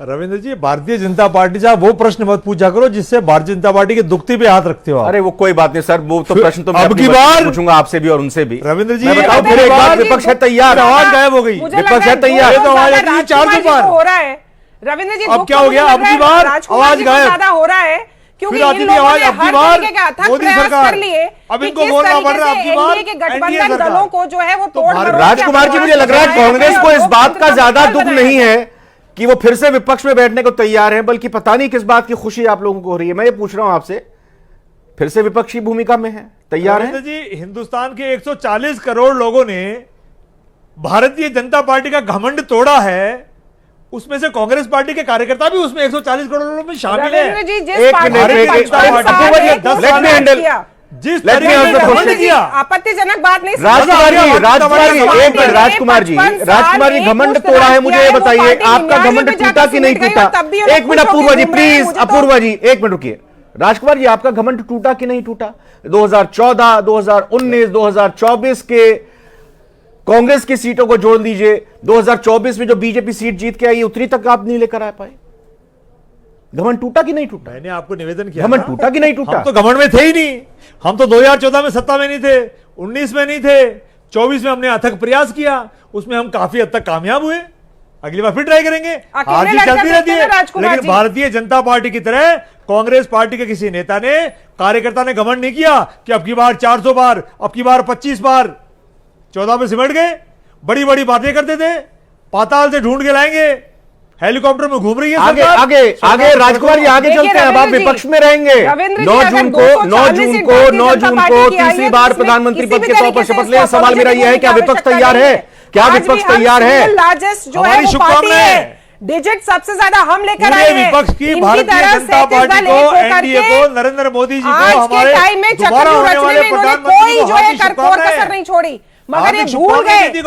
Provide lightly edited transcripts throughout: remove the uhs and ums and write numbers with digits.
रविंद्र जी, Bharatiya Janata party से आप वो प्रश्न मत पूछा करो जिससे भारतीय जनता पार्टी के दुखती पे हाथ रखते हो आप। अरे वो कोई बात नहीं सर, वो तो प्रश्न तो मैं अब की बार पूछूंगा आपसे भी और उनसे भी। रविंद्र जी, मैं बताऊं फिर एक बार, विपक्ष है तैयार, आवाज गायब हो गई, विपक्ष है तैयार, तो आवाज आती है 400 पार हो रहा है। रविंद्र जी, अब क्या हो गया? अब की बार आवाज गायब ज्यादा हो रहा है क्योंकि फिर आती थी आवाज। अब की बार मोदी सरकार, अब इनको बोलना पड़ रहा है। अब की बार के गठबंधन दलों को जो है वो तोड़ मरोड़ के राजकुमार जी, मुझे लग रहा है कांग्रेस को इस बात का ज्यादा दुख नहीं है कि वो फिर से विपक्ष में बैठने को तैयार है, बल्कि पता नहीं किस बात की खुशी आप लोगों को हो रही है। मैं ये पूछ रहा हूं आपसे, फिर से विपक्ष की भूमिका में है, तैयार है? जी, हिंदुस्तान के 140 करोड़ लोगों ने भारतीय जनता पार्टी का घमंड तोड़ा है, उसमें से कांग्रेस पार्टी के कार्यकर्ता भी उसमें 140 करोड़ लोगों में शामिल है। आपत्तिजनक बात नहीं। राजकुमार जी घमंड तोड़ा है, मुझे ये बताइए आपका घमंड टूटा कि नहीं टूटा? एक मिनट अपूर्वा जी, प्लीज अपूर्वा जी एक मिनट रुकिए। राजकुमार जी, आपका घमंड टूटा कि नहीं टूटा? 2014, 2019, 2024 के कांग्रेस की सीटों को जोड़ लीजिए, 2024 में जो बीजेपी सीट जीत के आई उतनी तक आप नहीं लेकर आ पाए। घमंड टूटा कि नहीं टूटा? मैंने आपको निवेदन किया, घमंड टूटा कि नहीं टूटा? हम तो घमंड में थे ही नहीं। हम तो 2014 में सत्ता में नहीं थे, 19 में नहीं थे, 24 में हमने अथक प्रयास किया, उसमें हम काफी हद तक कामयाब हुए। अगली बार फिर ट्राई करेंगे। हार जीत चलती रहती है, लेकिन भारतीय जनता पार्टी की तरह कांग्रेस पार्टी के किसी नेता ने, कार्यकर्ता ने घमंड नहीं किया कि अब की बार 400 बार, अब की बार 25 बार। 14 में सिमट गए, बड़ी बड़ी बातें करते थे, पाताल से ढूंढ के लाएंगे, हेलीकॉप्टर में घूम रही है आगे आगे आगे। राजकुमार जी आगे चलते हैं, अब आप विपक्ष में रहेंगे। 9 जून को तीसरी बार प्रधानमंत्री पद के तौर पर शपथ लें। सवाल मेरा यह है, क्या विपक्ष तैयार है? क्या विपक्ष तैयार है? हमारी शुभकामनाएं। डिजिट सबसे ज्यादा हम लेकर आए हैं। विपक्ष की भारतीय जनता पार्टी को, एनडीए को, नरेंद्र मोदी जी को, हमारे दोबारा होने वाले प्रधानमंत्री को हार्दिक शुभकामनाएं नहीं छोड़ी, मगर ये भूल गए कि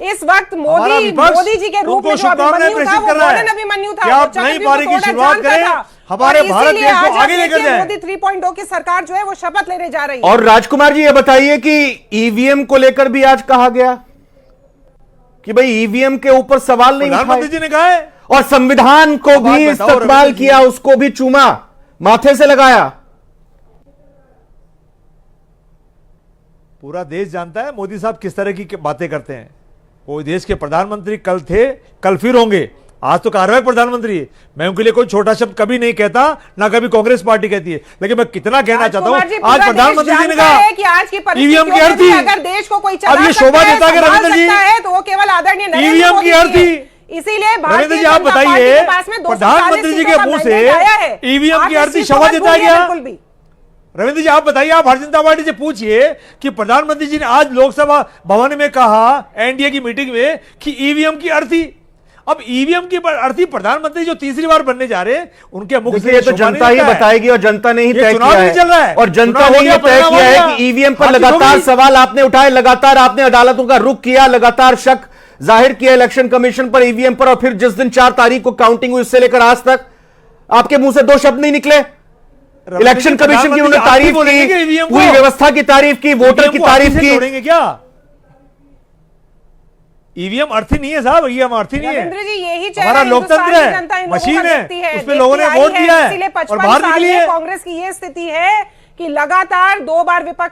इस वक्त मोदी जी के रूप में जो अभिमन्यु था, वो मॉडर्न अभिमन्यु था। आप नई पारी की शुरुआत करें, हमारे भारत देश को आगे लेकर जाएं। मोदी 3.0 की सरकार जो है वो शपथ लेने जा रही है। और राजकुमार जी ये बताइए कि ईवीएम को लेकर भी आज कहा गया कि भाई ईवीएम के ऊपर सवाल नहीं उठाए, प्रधानमंत्री जी ने कहा है, और संविधान को भी इस्तेमाल किया, उसको भी चूमा, माथे से लगाया। पूरा देश जानता है मोदी साहब किस तरह की बातें करते हैं। कोई देश के प्रधानमंत्री कल थे, कल फिर होंगे, आज तो कार्यवाहक प्रधानमंत्री है। मैं उनके लिए कोई छोटा शब्द कभी नहीं कहता, ना कभी कांग्रेस पार्टी कहती है, लेकिन मैं कितना कहना चाहता हूं, आज प्रधानमंत्री जी ने कहा ईवीएम की अर्थी, अगर देश को कोई अब ये शोभा देता है रविंद्र जी, तो वो केवल आदरणीय ईवीएम की अर्थी। इसीलिए रविंद्र जी आप बताइए, प्रधानमंत्री जी के मुंह से ईवीएम की अर्थी शोभा देता है क्या? रविंद्र जी आप बताइए, आप भारतीय जनता पार्टी से पूछिए कि प्रधानमंत्री जी ने आज लोकसभा भवन में कहा, एनडीए की मीटिंग में, कि ईवीएम की अर्थी। अब ईवीएम की अर्थी प्रधानमंत्री जो तीसरी बार बनने जा रहे हैं, उनके मुख से तो जनता ही बताएगी, और जनता ने ही तय किया है, चल रहा है, और जनता ने यह तय किया है कि ईवीएम पर लगातार सवाल आपने उठाए, लगातार आपने अदालतों का रुख किया, लगातार शक जाहिर किया इलेक्शन कमीशन पर, ईवीएम पर, और फिर जिस दिन 4 तारीख को काउंटिंग हुई उससे लेकर आज तक आपके मुंह से 2 शब्द नहीं निकले। इलेक्शन कमीशन की उन्होंने तारीफ की, पूरी व्यवस्था की तारीफ की, वोटर की तारीफ की। क्या ईवीएम अर्थी नहीं है साहब? ईवीएम अर्थी नहीं है, हमारा लोकतंत्र है, मशीन है, उसमें लोगों ने वोट दिया है और बाहर निकली है। कांग्रेस की ये स्थिति है कि लगातार 2 बार विपक्ष